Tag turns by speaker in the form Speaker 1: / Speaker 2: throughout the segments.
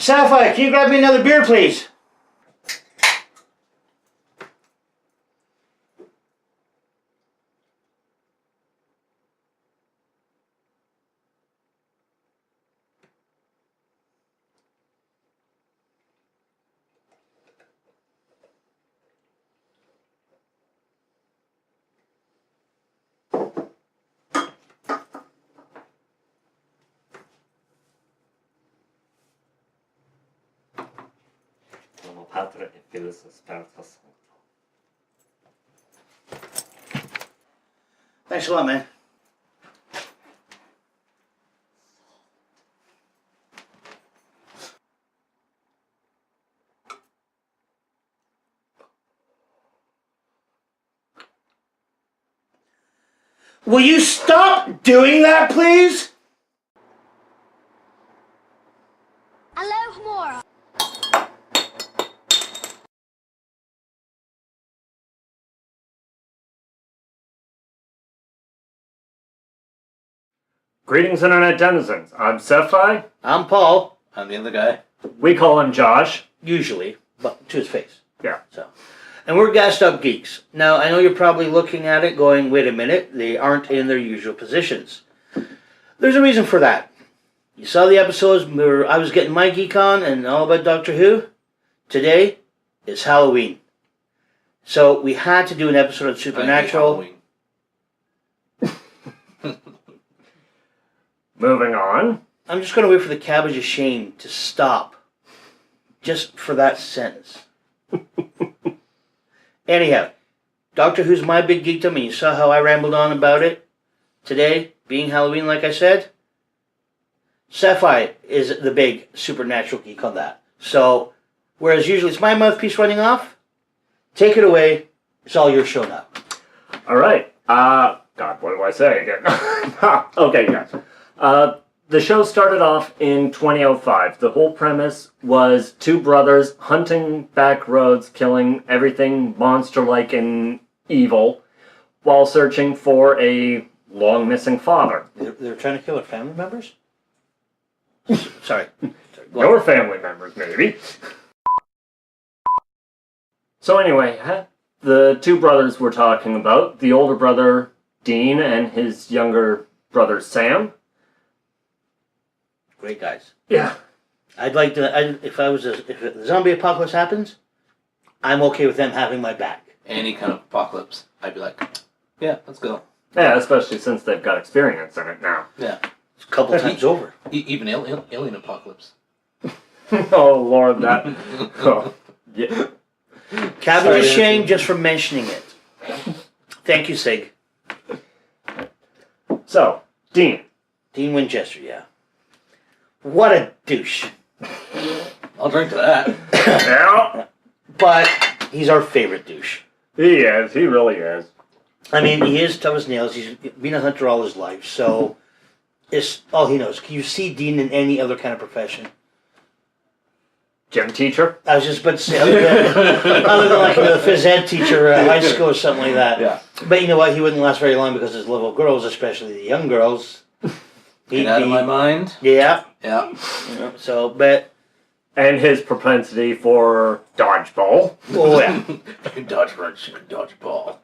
Speaker 1: Sephai, can you grab me another beer, please?
Speaker 2: Padre e Filho e Spirito Santo.
Speaker 1: Thanks a lot, man. Will you stop doing that, please?
Speaker 3: Hello, Mora.
Speaker 2: Greetings, Internet denizens. I'm Sephai.
Speaker 1: I'm Paul.
Speaker 4: I'm the other guy.
Speaker 2: We call him Josh.
Speaker 1: Usually, but to his face.
Speaker 2: Yeah.
Speaker 1: So, and we're Gassed Up Geeks. Now, I know you're probably looking at it going, wait a minute, they aren't in their usual positions. There's a reason for that. You saw the episodes where I was getting my geek on and all about Doctor Who. Today is Halloween. So we had to do an episode of Supernatural.
Speaker 2: Moving on.
Speaker 1: I'm just going to wait for the cabbage of shame to stop. Just for that sentence. Anyhow, Doctor Who's my big geekdom, and you saw how I rambled on about it. Today, being Halloween, like I said, Sephai is the big supernatural geek on that. So, whereas usually it's my mouthpiece running off, take it away. It's all your show now.
Speaker 2: All right. God, what do I say again? Okay, guys. The show started off in 2005. The whole premise was two brothers hunting back roads, killing everything monster-like and evil, while searching for a long-missing father.
Speaker 1: They're trying to kill their family members? Sorry.
Speaker 2: Your family members, maybe. So anyway, the two brothers we're talking about, the older brother, Dean, and his younger brother, Sam.
Speaker 1: Great guys.
Speaker 2: Yeah.
Speaker 1: I'd like to, if the zombie apocalypse happens, I'm okay with them having my back.
Speaker 4: Any kind of apocalypse, I'd be like, yeah, let's go.
Speaker 2: Yeah, especially since they've got experience in it now.
Speaker 4: Yeah.
Speaker 1: It's a couple times over.
Speaker 4: Even alien apocalypse.
Speaker 2: Oh, Lord, that... Oh, yeah.
Speaker 1: Cabbage is shame just for mentioning it. Thank you, Sig.
Speaker 2: So, Dean.
Speaker 1: Dean Winchester, yeah. What a douche.
Speaker 4: I'll drink to that.
Speaker 2: Yeah.
Speaker 1: But he's our favorite douche.
Speaker 2: He is. He really is.
Speaker 1: I mean, he is tough as nails. He's been a hunter all his life, so it's all he knows. Can you see Dean in any other kind of profession?
Speaker 2: Gym teacher?
Speaker 1: I was just about to say, other than like a phys ed teacher at high school or something like that.
Speaker 4: Yeah.
Speaker 1: But you know what? He wouldn't last very long because his love of girls, especially the young girls.
Speaker 4: Get out of my mind.
Speaker 1: Yeah.
Speaker 4: Yeah.
Speaker 1: So, but...
Speaker 2: And his propensity for dodgeball.
Speaker 1: Oh, yeah.
Speaker 4: You can dodge runs, you can dodge a ball.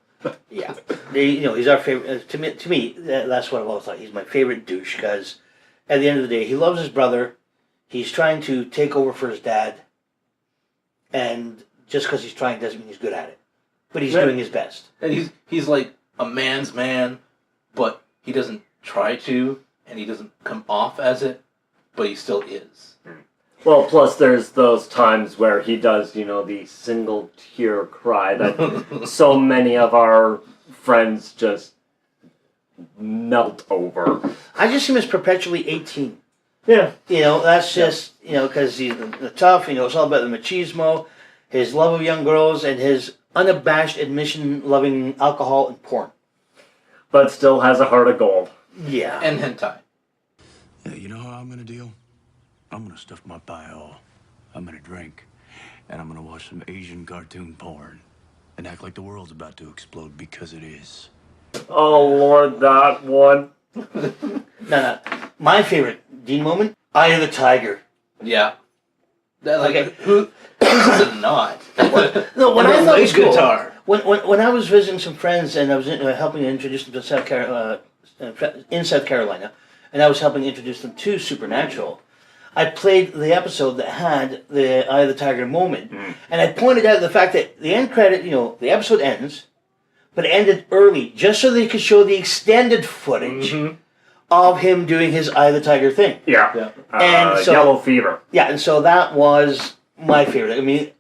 Speaker 1: Yeah. He's our favorite. To me, that's what I've always thought. He's my favorite douche because at the end of the day, he loves his brother. He's trying to take over for his dad. And just because he's trying doesn't mean he's good at it. But he's doing his best.
Speaker 4: And he's like a man's man, but he doesn't try to, and he doesn't come off as it, but he still is.
Speaker 2: Well, plus there's those times where he does, the single tear cry that so many of our friends just melt over.
Speaker 1: I just see him as perpetually 18.
Speaker 2: Yeah.
Speaker 1: That's just, because he's the tough, it's all about the machismo, his love of young girls, and his unabashed admission-loving alcohol and porn.
Speaker 2: But still has a heart of gold.
Speaker 1: Yeah.
Speaker 4: And hentai.
Speaker 5: Yeah, you know how I'm gonna deal? I'm gonna stuff my bio. I'm gonna drink. And I'm gonna watch some Asian cartoon porn. And act like the world's about to explode because it is.
Speaker 2: Oh, Lord, that one.
Speaker 1: No. My favorite Dean moment, Eye of the Tiger.
Speaker 4: Yeah. Like,
Speaker 1: Okay.
Speaker 4: who is it not?
Speaker 1: No, when
Speaker 4: And
Speaker 1: I
Speaker 4: the
Speaker 1: thought it was
Speaker 4: lead
Speaker 1: cool,
Speaker 4: guitar.
Speaker 1: when I was visiting some friends and I was helping introduce them to in South Carolina, and I was helping introduce them to Supernatural, I played the episode that had the Eye of the Tiger moment, and I pointed out the fact that the end credit, the episode ends, but it ended early, just so they could show the extended footage of him doing his Eye of the Tiger thing.
Speaker 2: Yeah.
Speaker 4: Yeah.
Speaker 1: And so-
Speaker 2: Yellow Fever.
Speaker 1: Yeah, and so that was my favorite. I mean,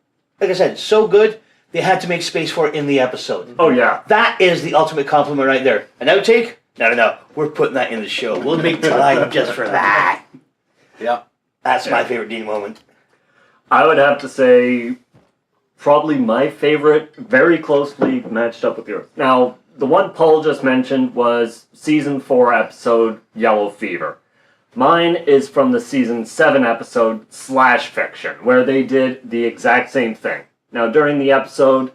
Speaker 1: like I said, so good, they had to make space for it in the episode.
Speaker 2: Oh, yeah.
Speaker 1: That is the ultimate compliment right there. An outtake? No. We're putting that in the show. We'll make time just for that.
Speaker 4: Yeah.
Speaker 1: That's my favorite Dean moment.
Speaker 2: I would have to say probably my favorite, very closely matched up with yours. Now, the one Paul just mentioned was Season 4 episode Yellow Fever. Mine is from the Season 7 episode Slash Fiction, where they did the exact same thing. Now, during the episode,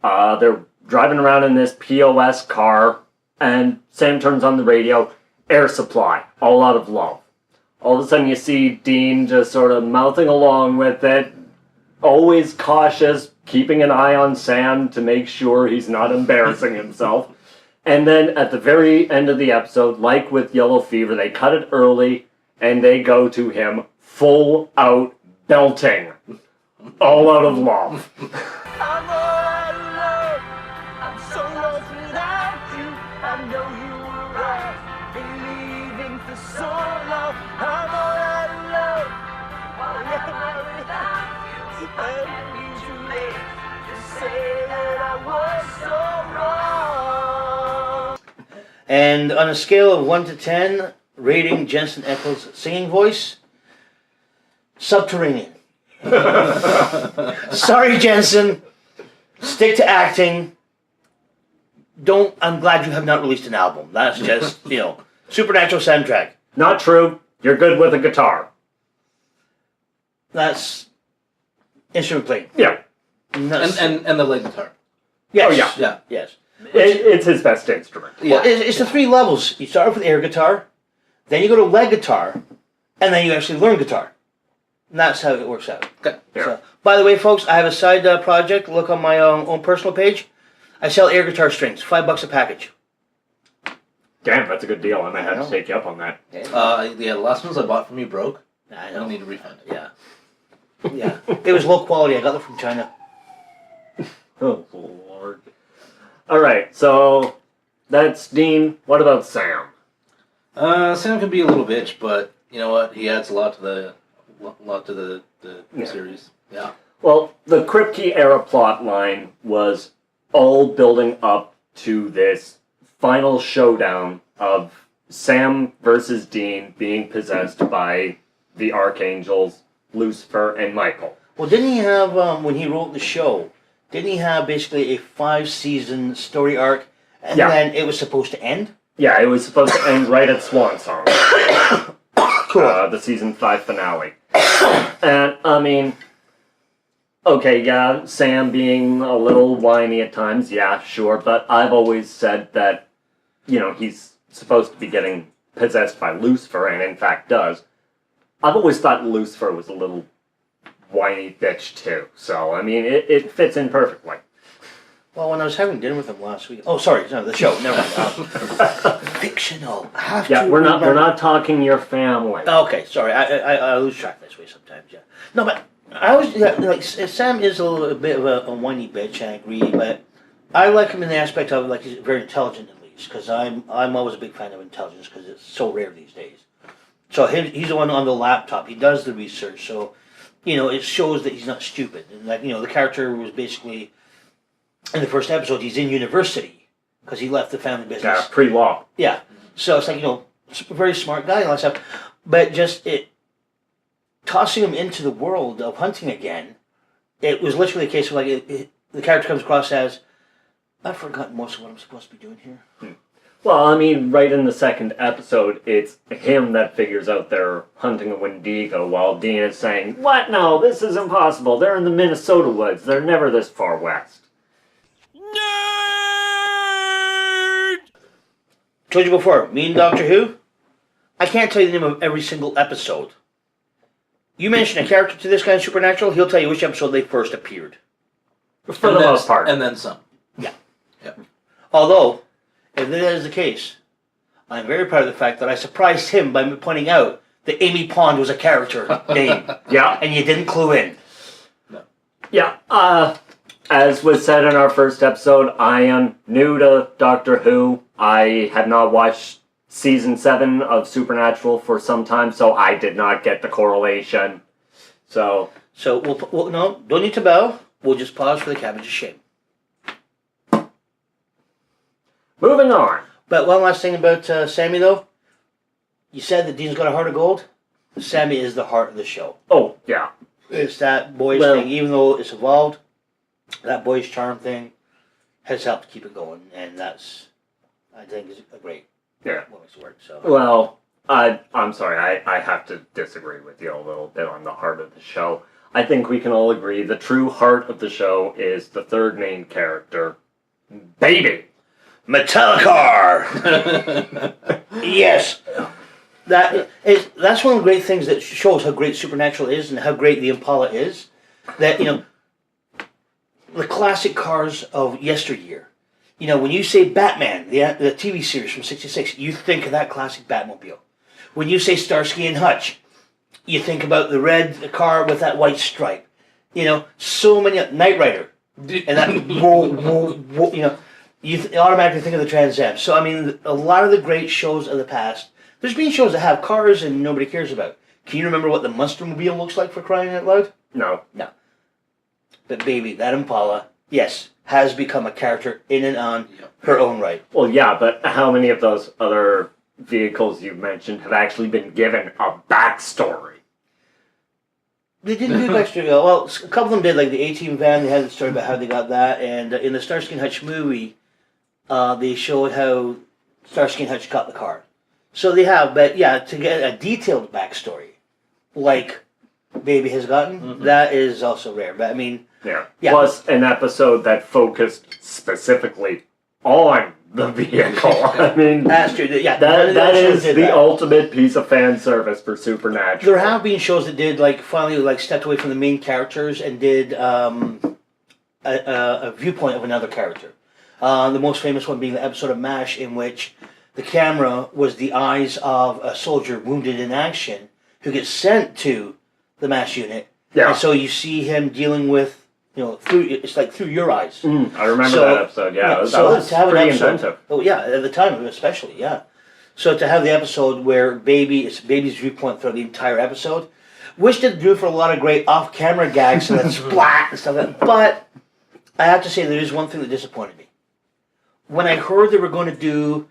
Speaker 2: they're driving around in this POS car, and Sam turns on the radio, Air Supply, All Out of Love. All of a sudden you see Dean just sort of mouthing along with it, always cautious, keeping an eye on Sam to make sure he's not embarrassing himself. And then at the very end of the episode, like with Yellow Fever, they cut it early and they go to him full out belting All Out of Love.
Speaker 3: I'm all out of love. I'm so lost without you. I know you were right. Believing for so long. I'm all out of love. All out without you. I need you late to say that I was so wrong.
Speaker 1: And on a scale of 1 to 10, rating Jensen Ackles' singing voice, subterranean. Sorry, Jensen. Stick to acting. I'm glad you have not released an album. That's just, Supernatural soundtrack.
Speaker 2: Not true. You're good with a guitar.
Speaker 1: That's instrument playing.
Speaker 2: Yeah.
Speaker 4: And the lead guitar.
Speaker 1: Yes.
Speaker 2: Oh, yeah.
Speaker 4: Yeah.
Speaker 1: Yes.
Speaker 2: It's his best instrument.
Speaker 4: Yeah.
Speaker 1: Well, it's the 3 levels. You start off with air guitar, then you go to lead guitar, and then you actually learn guitar. And that's how it works out.
Speaker 4: Okay.
Speaker 2: Yeah.
Speaker 1: So, by the way, folks, I have a side project. Look on my own personal page. I sell air guitar strings, $5 a package.
Speaker 2: Damn, that's a good deal. I might have to take you up on that.
Speaker 4: The last ones I bought from you broke.
Speaker 1: I
Speaker 4: I
Speaker 1: know.
Speaker 4: need a refund.
Speaker 1: Yeah. Yeah. It was low quality. I got them from China.
Speaker 2: Oh, Lord. Alright, so that's Dean. What about Sam?
Speaker 4: Sam can be a little bitch, but you know what? He adds a lot to the
Speaker 2: Yeah.
Speaker 4: series. Yeah.
Speaker 2: Well, the Kripke era plot line was all building up to this final showdown of Sam versus Dean being possessed by the archangels, Lucifer and Michael.
Speaker 1: Well, didn't he have, when he wrote the show, didn't he have basically a 5-season story arc, and
Speaker 2: Yeah.
Speaker 1: then it was supposed to end?
Speaker 2: Yeah, it was supposed to end right at Swan Song.
Speaker 1: Cool.
Speaker 2: The season 5 finale. And, I mean, okay, yeah, Sam being a little whiny at times, yeah, sure, but I've always said that, he's supposed to be getting possessed by Lucifer, and in fact does. I've always thought Lucifer was a little whiny bitch, too. So, I mean, it fits in perfectly.
Speaker 1: Well, when I was having dinner with him last week... Oh, sorry, no, the show. Never mind. Fictional. I have
Speaker 2: Yeah,
Speaker 1: to
Speaker 2: we're
Speaker 1: remember-
Speaker 2: not talking your family.
Speaker 1: Okay, sorry. I lose track this way sometimes, yeah. No, but I was... Yeah, like, Sam is a little bit of a whiny bitch, I agree, but I like him in the aspect of, like, he's very intelligent, at least, because I'm always a big fan of intelligence, because it's so rare these days. So he's the one on the laptop. He does the research, so, it shows that he's not stupid. And, like, the character was basically... In the first episode, he's in university because he left the family business.
Speaker 2: Yeah, pre-law.
Speaker 1: Yeah. So it's like, very smart guy and all that stuff. But just tossing him into the world of hunting again, it was literally a case of like, the character comes across as, I've forgotten most of what I'm supposed to be doing here.
Speaker 2: Well, I mean, right in the second episode, it's him that figures out they're hunting a Wendigo while Dean is saying, "What? No, this is impossible. They're in the Minnesota woods. They're never this far west."
Speaker 1: Told you before, me and Doctor Who, I can't tell you the name of every single episode. You mention a character to this guy in Supernatural, he'll tell you which episode they first appeared.
Speaker 2: For the most part.
Speaker 4: And then some.
Speaker 1: Although, if that is the case, I'm very proud of the fact that I surprised him by pointing out that Amy Pond was a character name.
Speaker 2: Yeah.
Speaker 1: And you didn't clue in.
Speaker 2: Yeah. As was said in our first episode, I am new to Doctor Who. I had not watched season 7 of Supernatural for some time, so I did not get the correlation. So
Speaker 1: we'll no, don't need to bow. We'll just pause for the cabbage of shame.
Speaker 2: moving on.
Speaker 1: But one last thing about Sammy, though. You said that Dean's got a heart of gold. Sammy is the heart of the show.
Speaker 2: Oh, yeah.
Speaker 1: It's that boyish thing, even though it's evolved, that boyish charm thing has helped keep it going, and that's, I think, is a great what makes it work. So.
Speaker 2: Well, I'm sorry, I have to disagree with you a little bit on the heart of the show. I think we can all agree the true heart of the show is the third main character, Baby.
Speaker 1: Metallicar! Yes! That's one of the great things that shows how great Supernatural is and how great the Impala is. That, the classic cars of yesteryear. When you say Batman, the TV series from '66, you think of that classic Batmobile. When you say Starsky and Hutch, you think about the red car with that white stripe. So many, Knight Rider, and that, you automatically think of the Trans Am. So, a lot of the great shows of the past, there's been shows that have cars and nobody cares about. Can you remember what the Munstermobile looks like, for crying out loud?
Speaker 2: No.
Speaker 1: But Baby, that Impala, yes, has become a character in and on her own right.
Speaker 2: Well, yeah, but how many of those other vehicles you mentioned have actually been given a backstory?
Speaker 1: They didn't do backstory. Well, a couple of them did, like the A-Team van, they had the story about how they got that, and in the Starsky and Hutch movie, they showed how Starsky and Hutch got the car. So they have, but yeah, to get a detailed backstory, like Baby has gotten, that is also rare. But
Speaker 2: Yeah. Plus an episode that focused specifically on the vehicle.
Speaker 1: That's true. Yeah,
Speaker 2: that is the ultimate piece of fan service for Supernatural.
Speaker 1: There have been shows that did finally stepped away from the main characters and did a viewpoint of another character. The most famous one being the episode of MASH in which the camera was the eyes of a soldier wounded in action who gets sent to the MASH unit.
Speaker 2: Yeah.
Speaker 1: And so you see him dealing with, through your eyes.
Speaker 2: I remember that episode, yeah. That was
Speaker 1: to have
Speaker 2: pretty
Speaker 1: an episode,
Speaker 2: inventive.
Speaker 1: Oh, yeah, at the time especially, yeah. So to have the episode where it's Baby's viewpoint throughout the entire episode, which did do for a lot of great off-camera gags and splat and stuff like that. But I have to say there is one thing that disappointed me. When I heard they were going to do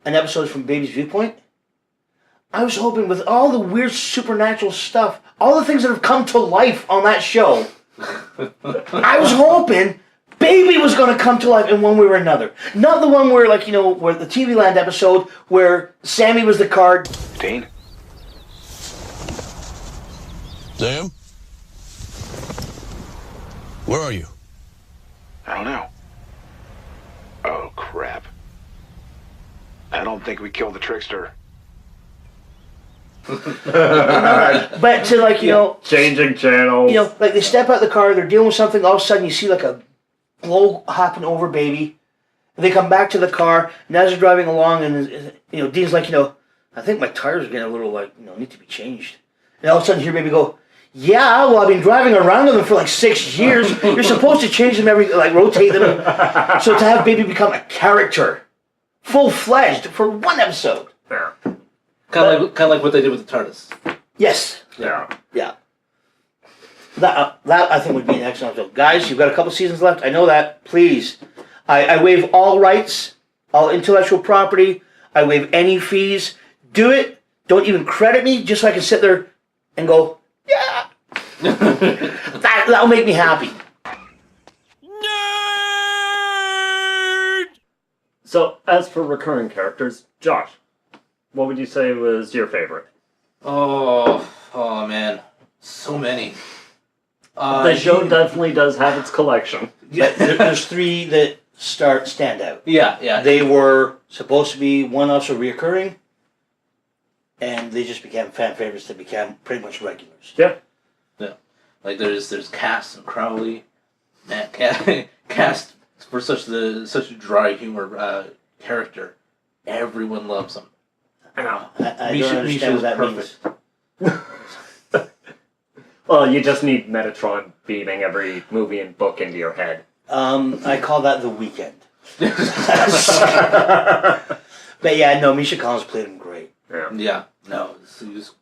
Speaker 1: an episode from Baby's viewpoint, I was hoping with all the weird supernatural stuff, all the things that have come to life on that show, I was hoping Baby was going to come to life in one way or another. Not the one where, where the TV Land episode where Sammy was the card.
Speaker 5: Dean? Sam? Where are you? I don't know. Oh, crap. I don't think we killed the trickster.
Speaker 1: But to
Speaker 2: changing channels.
Speaker 1: They step out the car, they're dealing with something, all of a sudden you see a glow happen over Baby. And they come back to the car, and as they're driving along, and Dean's like, I think my tires are getting a little need to be changed. And all of a sudden you hear Baby go, yeah, well, I've been driving around in them for 6 years. You're supposed to change them rotate them. So to have Baby become a character, full-fledged, for one episode.
Speaker 2: Yeah.
Speaker 4: Kind of like what they did with the TARDIS.
Speaker 1: Yes.
Speaker 2: Yeah.
Speaker 1: Yeah. That I think would be an excellent episode. Guys, you've got a couple seasons left. I know that. Please. I waive all rights, all intellectual property. I waive any fees. Do it. Don't even credit me, just so I can sit there and go, yeah. That'll make me happy.
Speaker 3: Nerd!
Speaker 2: So, as for recurring characters, Josh, what would you say was your favorite?
Speaker 4: Oh man, so many.
Speaker 2: The show definitely does have its collection.
Speaker 1: Yeah, there's 3 that stand out.
Speaker 4: Yeah.
Speaker 1: They were supposed to be one-offs or reoccurring, and they just became fan favorites that became pretty much regulars.
Speaker 2: Yeah.
Speaker 4: Like there's Cass and Crowley, man, Cass for such a dry humor character, everyone loves him.
Speaker 2: I know.
Speaker 1: I
Speaker 4: Misha-
Speaker 1: don't understand what that
Speaker 4: Misha's
Speaker 1: means.
Speaker 2: Well, you just need Metatron beaming every movie and book into your head.
Speaker 1: I call that the weekend. But yeah, no, Misha Collins played him great.
Speaker 2: Yeah.
Speaker 4: Yeah, no, he was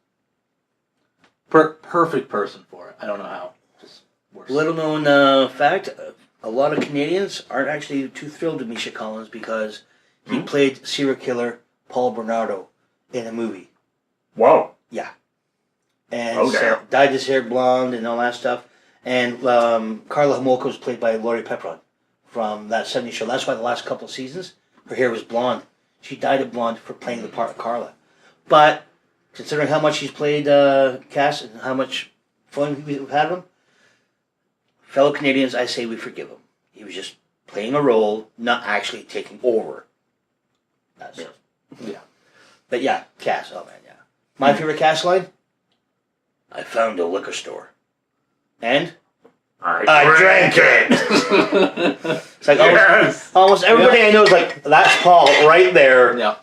Speaker 4: perfect person for it. I don't know how. Just works.
Speaker 1: Little known fact, a lot of Canadians aren't actually too thrilled with Misha Collins because he played serial killer Paul Bernardo in a movie.
Speaker 2: Whoa.
Speaker 1: Yeah. And
Speaker 2: Oh,
Speaker 1: so
Speaker 2: damn.
Speaker 1: dyed his hair blonde and all that stuff. And Carla Homolka was played by Laurie Pepron from that 70s show. That's why the last couple of seasons, her hair was blonde. She dyed it blonde for playing the part of Carla. But considering how much he's played Cass and how much fun we've had with him, fellow Canadians, I say we forgive him. He was just playing a role, not actually taking over. That's it.
Speaker 4: Yeah.
Speaker 1: But yeah, Cass, oh man, yeah. My favorite Cass line? I found a liquor store. And? I drank it! It's like almost everybody I know is like, that's Paul right there.
Speaker 4: Yeah.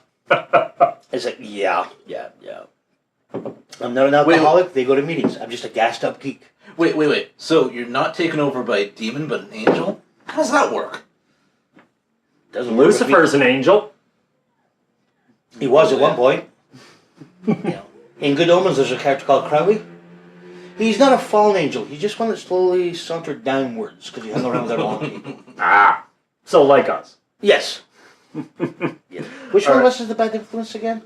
Speaker 1: It's like, yeah. I'm not an alcoholic. They go to meetings. I'm just a gassed up geek.
Speaker 4: Wait. So you're not taken over by a demon, but an angel? How does that work?
Speaker 1: Doesn't work with me.
Speaker 2: Lucifer's an angel.
Speaker 1: He was at one point. In Good Omens, there's a character called Crowley. He's not a fallen angel. He's just one that slowly sauntered downwards because he hung around with our long.
Speaker 2: So like us.
Speaker 1: Yes. Yeah. Which one of us is the bad influence again?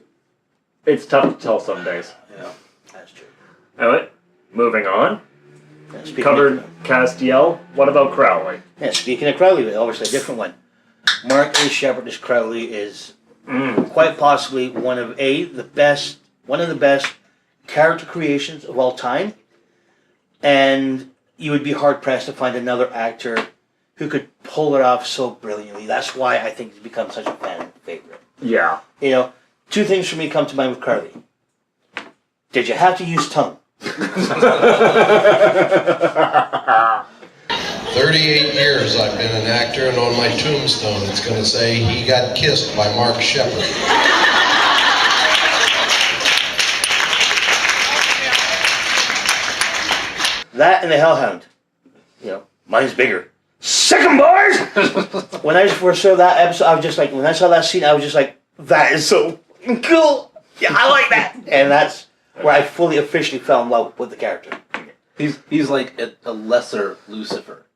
Speaker 2: It's tough to tell some days.
Speaker 4: Yeah.
Speaker 1: That's true.
Speaker 2: Anyway, moving on.
Speaker 1: Yeah, speaking
Speaker 2: Covered
Speaker 1: of,
Speaker 2: Castiel. What about Crowley?
Speaker 1: yeah, speaking of Crowley, but obviously a different one. Mark A. Shepard as Crowley is quite possibly one of the best character creations of all time. And you would be hard pressed to find another actor who could pull it off so brilliantly. That's why I think he's become such a fan favorite.
Speaker 2: Yeah.
Speaker 1: You know, two things for me come to mind with Crowley. Did you have to use tongue?
Speaker 6: 38 years I've been an actor, and on my tombstone it's going to say he got kissed by Mark Shepard.
Speaker 1: That and the Hellhound. You know, mine's bigger. Sick 'em, boys! When I first saw that episode, I was just like, when I saw that scene, I was just like, that is so cool. Yeah, I like that. And that's where I fully officially fell in love with the character.
Speaker 4: He's like a lesser Lucifer.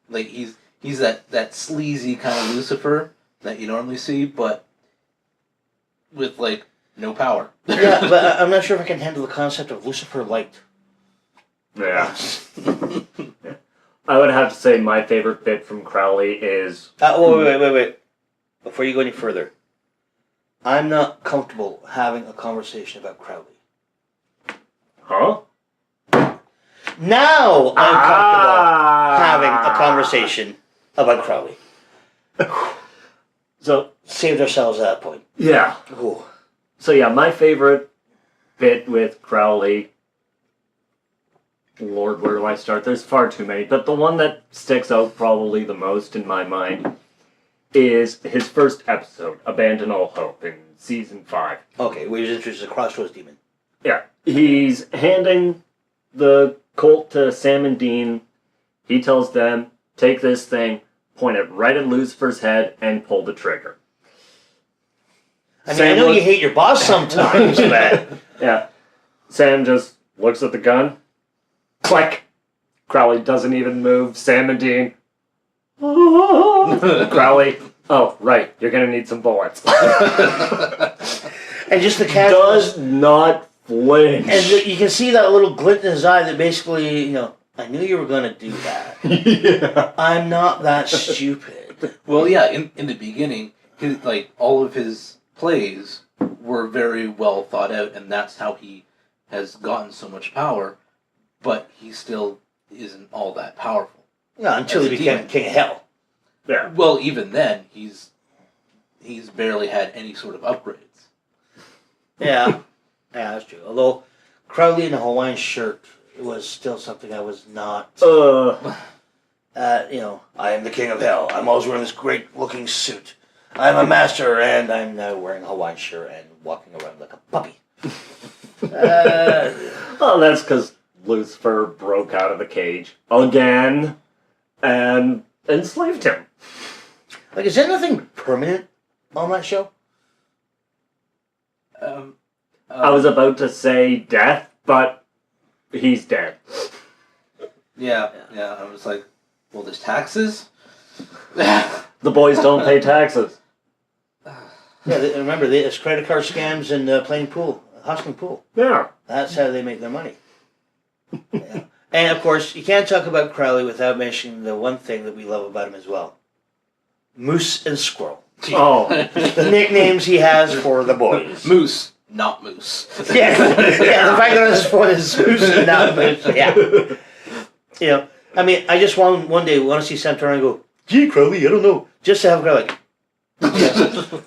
Speaker 4: Like he's that sleazy kind of Lucifer that you normally see, but with like no power.
Speaker 1: Yeah, but I'm not sure if I can handle the concept of Lucifer light.
Speaker 2: Yeah. I would have to say my favorite bit from Crowley is...
Speaker 1: Wait. Before you go any further, I'm not comfortable having a conversation about Crowley.
Speaker 2: Huh?
Speaker 1: Now I'm comfortable having a conversation about Crowley.
Speaker 2: So,
Speaker 1: Saved ourselves at that point.
Speaker 2: yeah.
Speaker 1: Ooh.
Speaker 2: So yeah, my favorite bit with Crowley... Lord, where do I start? There's far too many, but the one that sticks out probably the most in my mind is his first episode, Abandon All Hope, in Season 5.
Speaker 1: Okay, we was introduced as a Crossroads Demon.
Speaker 2: Yeah, he's handing the Colt to Sam and Dean. He tells them, take this thing, point it right at Lucifer's head, and pull the trigger.
Speaker 1: I mean, I know
Speaker 2: looks-
Speaker 1: you hate your boss sometimes, but...
Speaker 2: Yeah. Sam just looks at the gun. Click. Crowley doesn't even move. Sam and Dean. Crowley. Oh, right. You're going to need some bullets.
Speaker 1: And just the cat...
Speaker 2: Does not flinch.
Speaker 1: And you can see that little glint in his eye that basically, you know, I knew you were going to do that.
Speaker 2: Yeah.
Speaker 1: I'm not that stupid.
Speaker 4: Well, yeah, in the beginning, all of his plays were very well thought out, and that's how he has gotten so much power. But he still isn't all that powerful.
Speaker 1: Yeah, until he
Speaker 4: As a
Speaker 1: became
Speaker 4: demon.
Speaker 1: King of Hell.
Speaker 2: Yeah.
Speaker 4: Well, even then, he's barely had any sort of upgrades.
Speaker 1: Yeah, that's true. Although Crowley in a Hawaiian shirt was still something I was not.
Speaker 2: Uh,
Speaker 1: I am the king of hell. I'm always wearing this great-looking suit. I'm a master, and I'm now wearing a Hawaiian shirt and walking around like a puppy.
Speaker 2: well, that's because Lucifer broke out of the cage again and enslaved him.
Speaker 1: Like, is there nothing permanent on that show?
Speaker 2: I was about to say death, but he's dead.
Speaker 4: Yeah. I was like, well, there's taxes.
Speaker 2: The boys don't pay taxes.
Speaker 1: Yeah, remember, it's credit card scams and playing pool, hustling pool.
Speaker 2: Yeah.
Speaker 1: That's how they make their money. Yeah. And, of course, you can't talk about Crowley without mentioning the one thing that we love about him as well. Moose and Squirrel.
Speaker 2: Oh.
Speaker 1: The nicknames he has for the boys.
Speaker 4: Moose, not moose.
Speaker 1: Yeah, the fact that his phone is Moose and not Moose. Yeah. I mean, I just one day want to see Sam turn and go, gee, Crowley, I don't know. Just to have Crowley like,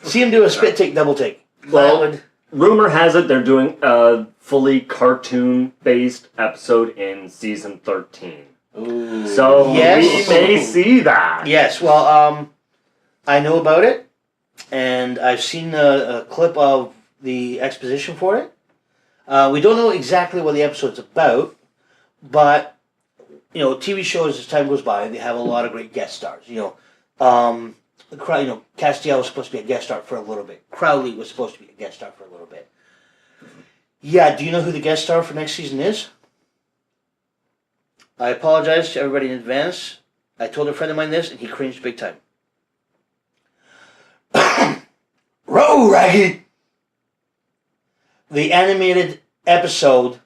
Speaker 1: see him do a spit take, double take.
Speaker 2: Well, rumor has it they're doing a fully cartoon-based episode in season 13.
Speaker 4: Ooh.
Speaker 2: So
Speaker 1: Yes.
Speaker 2: we may see that.
Speaker 1: Yes, well, I know about it, and I've seen a clip of the exposition for it. We don't know exactly what the episode's about, but, TV shows as time goes by, they have a lot of great guest stars. Castiel was supposed to be a guest star for a little bit. Crowley was supposed to be a guest star for a little bit. Yeah, do you know who the guest star for next season is? I apologize to everybody in advance. I told a friend of mine this, and he cringed big time. Row, Raggy! The animated episode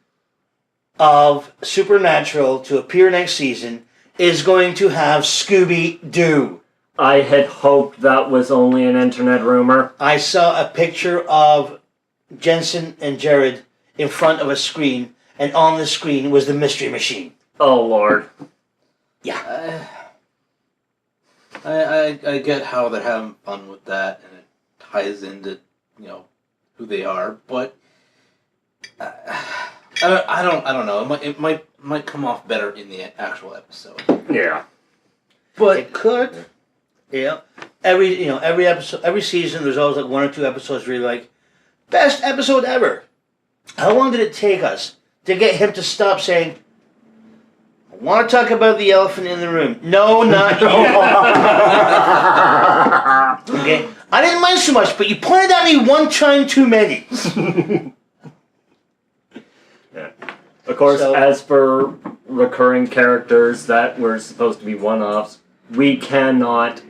Speaker 1: of Supernatural to appear next season is going to have Scooby-Doo.
Speaker 2: I had hoped that was only an internet rumor.
Speaker 1: I saw a picture of Jensen and Jared in front of a screen, and on the screen was the Mystery Machine.
Speaker 2: Oh, Lord.
Speaker 1: Yeah.
Speaker 4: I get how they're having fun with that, and it ties into who they are, but I don't know. It might come off better in the actual episode.
Speaker 2: Yeah.
Speaker 1: But it could. Yeah. Every episode, every season, there's always like one or two episodes where you're like, best episode ever. How long did it take us to get him to stop saying, I want to talk about the elephant in the room? No, not you. Okay? I didn't mind so much, but you pointed at me one time too many.
Speaker 2: Yeah. Of course,
Speaker 1: So-
Speaker 2: as for recurring characters that were supposed to be one-offs, we cannot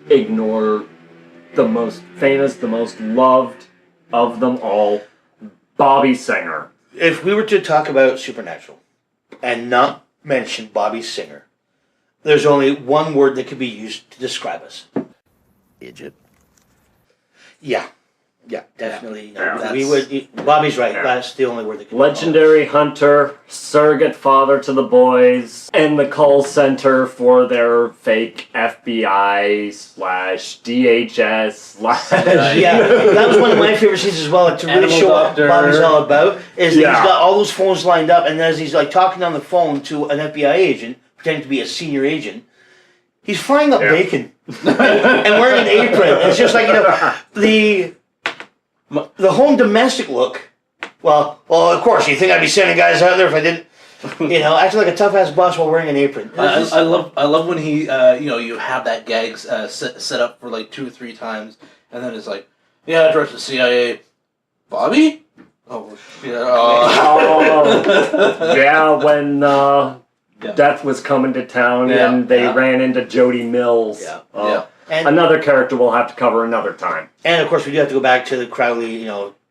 Speaker 2: ignore the most famous, the most loved of them all, Bobby Singer.
Speaker 1: If we were to talk about Supernatural and not mention Bobby Singer, there's only one word that could be used to describe us.
Speaker 5: Idjit.
Speaker 1: Yeah. Yeah, definitely.
Speaker 2: Yeah,
Speaker 1: We would. Bobby's right.
Speaker 2: Yeah.
Speaker 1: That's the only word that can.
Speaker 2: Legendary hunter, surrogate father to the boys, and the call center for their fake FBI / DHS /
Speaker 1: Yeah, that was one of my favorite scenes as well. Like, to really
Speaker 4: Animal
Speaker 1: show
Speaker 4: doctor.
Speaker 1: what Bobby's all about is that
Speaker 2: Yeah.
Speaker 1: he's got all those phones lined up, and as he's like talking on the phone to an FBI agent, pretending to be a senior agent, he's frying up bacon and wearing an apron. And it's just like the home domestic look. Well, of course, you think I'd be sending guys out there if I didn't, acting like a tough ass boss while wearing an apron.
Speaker 4: I love when he you have that gag set up for like 2 or 3 times, and then it's like, yeah, director of the CIA, Bobby. Oh shit!
Speaker 2: Yeah, when Death was coming to town and they ran into Jody Mills.
Speaker 1: Yeah. And,
Speaker 2: Another character we'll have to cover another time.
Speaker 1: and of course, we do have to go back to the Crowley.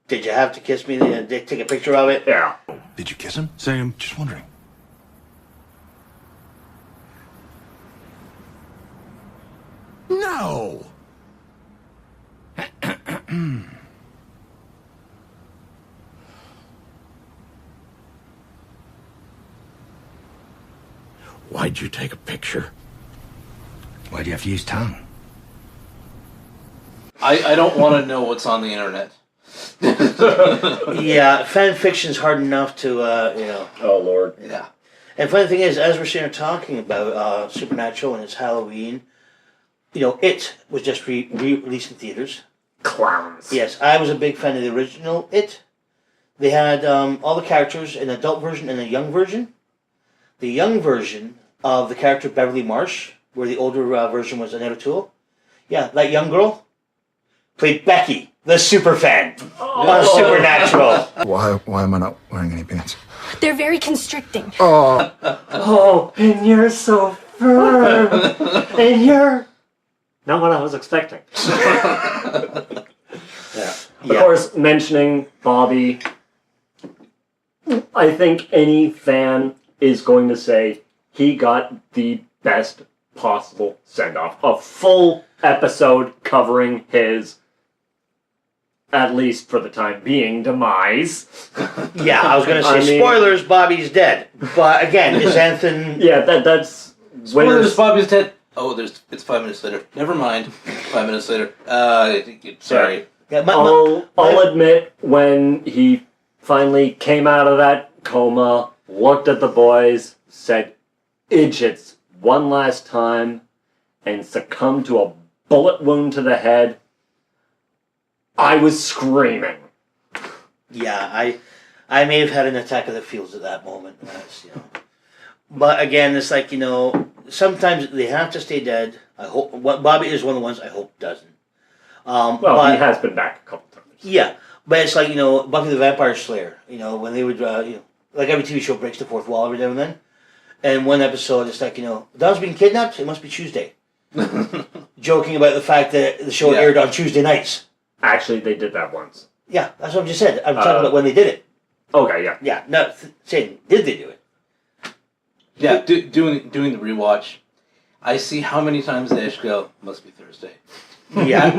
Speaker 1: Did you have to kiss me? Take a picture of it.
Speaker 2: Yeah.
Speaker 5: Did you kiss him? Sam, just wondering. No! Why'd you take a picture? Why'd you have to use tongue?
Speaker 4: I don't want to know what's on the internet.
Speaker 1: Yeah, fan fiction's hard enough to,
Speaker 2: Oh Lord.
Speaker 4: Yeah.
Speaker 1: And funny thing is, as we're sitting here talking about Supernatural and its Halloween, It was just released in theaters.
Speaker 2: Clowns.
Speaker 1: Yes, I was a big fan of the original It. They had all the characters, an adult version and a young version. The young version of the character Beverly Marsh, where the older version was Annette O'Toole. Yeah, that young girl played Becky, the super fan on Supernatural.
Speaker 7: Why am I not wearing any pants?
Speaker 8: They're very constricting.
Speaker 2: Oh, and you're so firm. And you're not what I was expecting. Of course, mentioning Bobby, I think any fan is going to say he got the best possible send-off. A full episode covering his, at least for the time being, demise.
Speaker 1: Yeah, I was going to say, spoilers, Bobby's dead. But again, is Anthony...
Speaker 2: Yeah, that's...
Speaker 4: Spoilers, Bobby's dead. Oh, it's 5 minutes later. Never mind. 5 minutes later. Sorry.
Speaker 1: Yeah,
Speaker 2: I'll admit, when he finally came out of that coma, looked at the boys, said, "Idjits," one last time, and succumbed to a bullet wound to the head, I was screaming.
Speaker 1: Yeah, I may have had an attack of the feels at that moment. But again, it's like, sometimes they have to stay dead. I hope Bobby is one of the ones I hope doesn't.
Speaker 2: He has been back a couple times.
Speaker 1: Yeah, but it's like, Buffy the Vampire Slayer, when they would, like every TV show breaks the fourth wall every now and then. And one episode, it's like, Dawn's being kidnapped, it must be Tuesday. Joking about the fact that the show aired on Tuesday nights.
Speaker 2: Actually, they did that once.
Speaker 1: Yeah, that's what I just said. I'm talking about when they did it.
Speaker 2: Okay, yeah.
Speaker 1: Yeah, not saying, did they do it?
Speaker 4: Yeah, doing the rewatch, I see how many times they just go, must be Thursday.
Speaker 1: Yeah.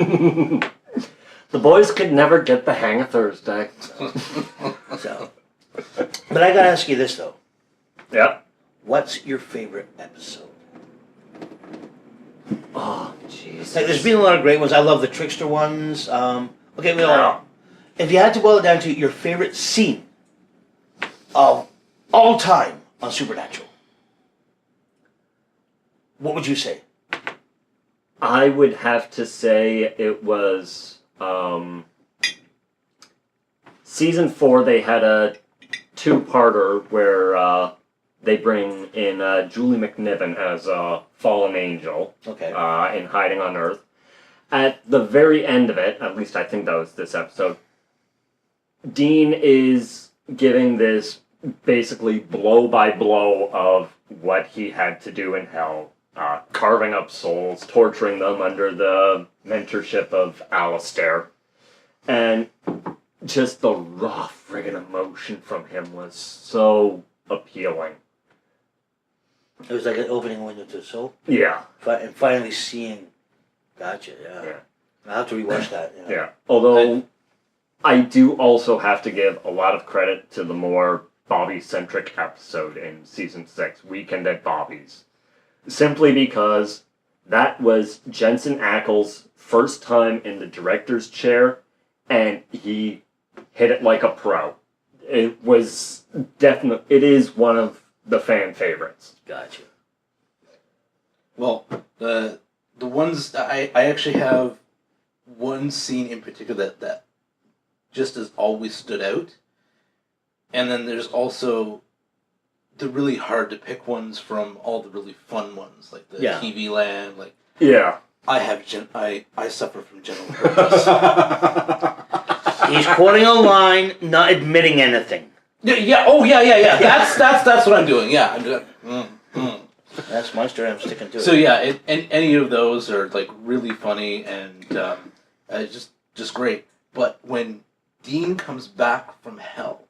Speaker 2: The boys could never get the hang of Thursday.
Speaker 1: So, but I gotta ask you this though.
Speaker 2: Yep.
Speaker 1: What's your favorite episode?
Speaker 2: Oh, jeez.
Speaker 1: Like, there's been a lot of great ones. I love the Trickster ones. If you had to boil it down to your favorite scene of all time on Supernatural, what would you say?
Speaker 2: I would have to say it was season 4. They had a two-parter where they bring in Julie McNiven as a fallen angel,
Speaker 1: Okay.
Speaker 2: in Hiding on Earth. At the very end of it, at least I think that was this episode, Dean is giving this basically blow by blow of what he had to do in hell. Carving up souls, torturing them under the mentorship of Alistair. And just the raw friggin' emotion from him was so appealing.
Speaker 1: It was like an opening window to the soul.
Speaker 2: Yeah.
Speaker 1: And finally seeing. Gotcha, yeah. I'll have to rewatch that.
Speaker 2: Yeah. Although, I do also have to give a lot of credit to the more Bobby-centric episode in Season 6, Weekend at Bobby's. Simply because that was Jensen Ackles' first time in the director's chair, and he hit it like a pro. It was it is one of the fan favorites.
Speaker 1: Gotcha.
Speaker 4: Well, the ones I actually have one scene in particular that just has always stood out, and then there's also the really hard to pick ones from all the really fun ones, like the TV Land, like
Speaker 2: Yeah.
Speaker 4: I suffer from general purpose.
Speaker 1: He's quoting a line, not admitting anything.
Speaker 4: Yeah. Oh, yeah. That's what I'm doing. Yeah, I'm doing.
Speaker 1: That's Monster. I'm sticking to it.
Speaker 4: So yeah, any of those are like really funny and just great. But when Dean comes back from hell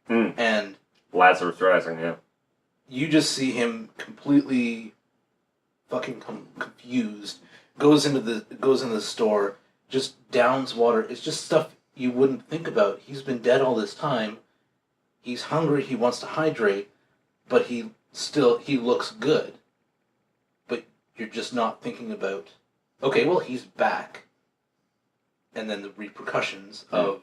Speaker 4: and
Speaker 2: Lazarus Rising, yeah.
Speaker 4: You just see him completely fucking confused. Goes into the store, just downs water. It's just stuff you wouldn't think about. He's been dead all this time. He's hungry. He wants to hydrate, but he looks good. But you're just not thinking about. Okay, well he's back. And then the repercussions of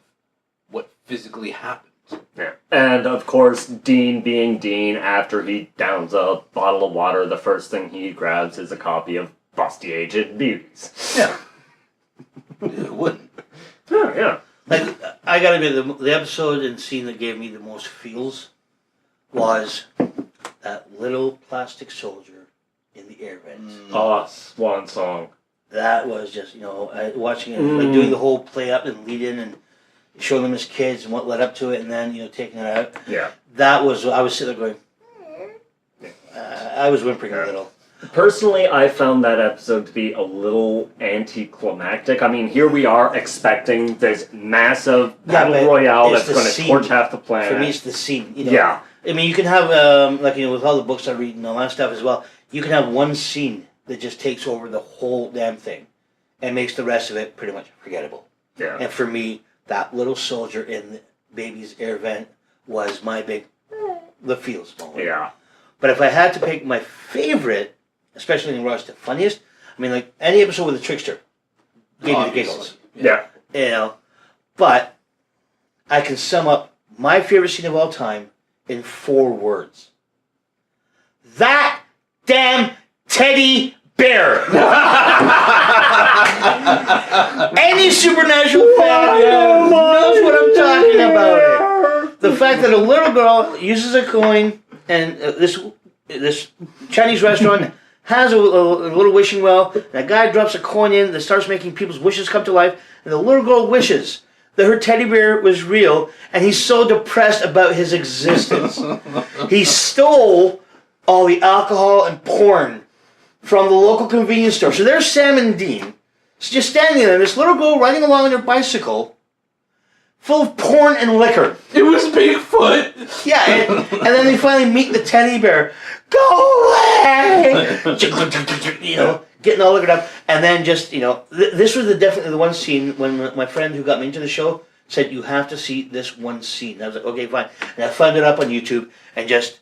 Speaker 4: physically happened.
Speaker 2: Yeah. And of course, Dean being Dean, after he downs a bottle of water, the first thing he grabs is a copy of Busty Aged Beauties.
Speaker 4: Yeah. Who wouldn't?
Speaker 2: Yeah.
Speaker 1: Like, I gotta admit, the episode and scene that gave me the most feels was that little plastic soldier in the air vents.
Speaker 2: Oh, Swan Song.
Speaker 1: That was just, watching it, like doing the whole play up and lead in and showing them as kids and what led up to it, and then, taking it out.
Speaker 2: Yeah.
Speaker 1: That was, I was sitting there going, I was whimpering a little.
Speaker 2: Personally, I found that episode to be a little anticlimactic. I mean, here we are expecting this massive battle royale that's going to torch half the planet.
Speaker 1: For me, it's the scene.
Speaker 2: Yeah.
Speaker 1: I mean, you can have, with all the books I read and all that stuff as well, you can have one scene that just takes over the whole damn thing and makes the rest of it pretty much forgettable.
Speaker 2: Yeah.
Speaker 1: And for me, that little soldier in the baby's air vent was my big, the feels moment.
Speaker 2: Yeah.
Speaker 1: But if I had to pick my favorite, especially in regards to funniest, I mean, like any episode with the trickster gave me the giggles.
Speaker 2: Yeah.
Speaker 1: But I can sum up my favorite scene of all time in 4 words. That damn teddy bear! Any supernatural fan knows what I'm talking about. The fact that a little girl uses a coin and this Chinese restaurant has a little wishing well, and a guy drops a coin in that starts making people's wishes come to life, and the little girl wishes that her teddy bear was real, and he's so depressed about his existence. He stole all the alcohol and porn from the local convenience store. So there's Sam and Dean, just standing there, and this little girl riding along on her bicycle, full of porn and liquor.
Speaker 4: It was Bigfoot!
Speaker 1: Yeah, and then they finally meet the teddy bear. Go away! Getting all liquored up. And then just, this was definitely the one scene when my friend who got me into the show said, you have to see this one scene. I was like, okay, fine. And I found it up on YouTube and just,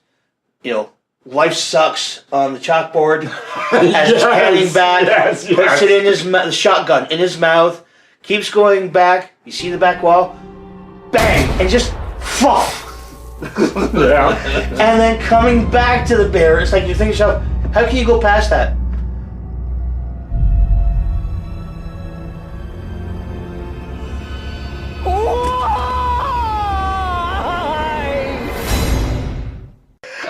Speaker 1: life sucks on the chalkboard as he's panning back, puts it in his the shotgun in his mouth, keeps going back, you see the back wall, bang, and just fall.
Speaker 2: Yeah.
Speaker 1: And then coming back to the bear, it's like you think to yourself, how can you go past that?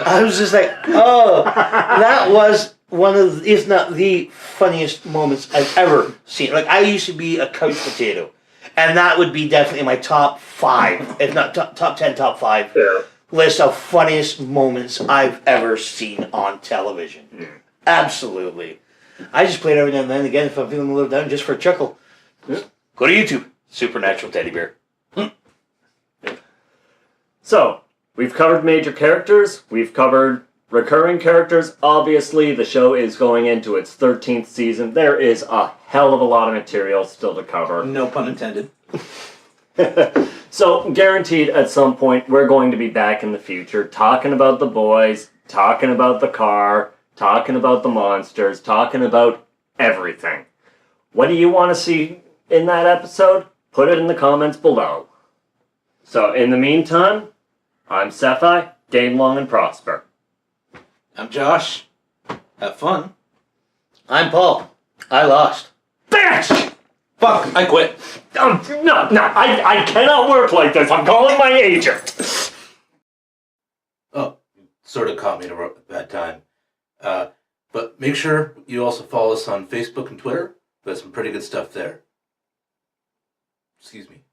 Speaker 1: I was just like, oh, that was one of, if not the funniest moments I've ever seen. Like, I used to be a couch potato, and that would be definitely my top 5, if not top 10, top 5 list of funniest moments I've ever seen on television. Absolutely. I just play it every now and then again if I'm feeling a little down, just for a chuckle. Go to YouTube, Supernatural Teddy Bear.
Speaker 2: So, we've covered major characters, we've covered recurring characters. Obviously, the show is going into its 13th season. There is a hell of a lot of material still to cover.
Speaker 4: No pun intended.
Speaker 2: So, guaranteed at some point, we're going to be back in the future talking about the boys, talking about the car, talking about the monsters, talking about everything. What do you want to see in that episode? Put it in the comments below. So, in the meantime, I'm Sephai. Game long and prosper.
Speaker 4: I'm Josh. Have fun.
Speaker 1: I'm Paul. I lost.
Speaker 2: Bitch!
Speaker 4: Fuck, I quit.
Speaker 2: No, I cannot work like this. I'm calling my agent.
Speaker 4: Oh, sort of caught me at a bad time. But make sure you also follow us on Facebook and Twitter. We have some pretty good stuff there. Excuse me.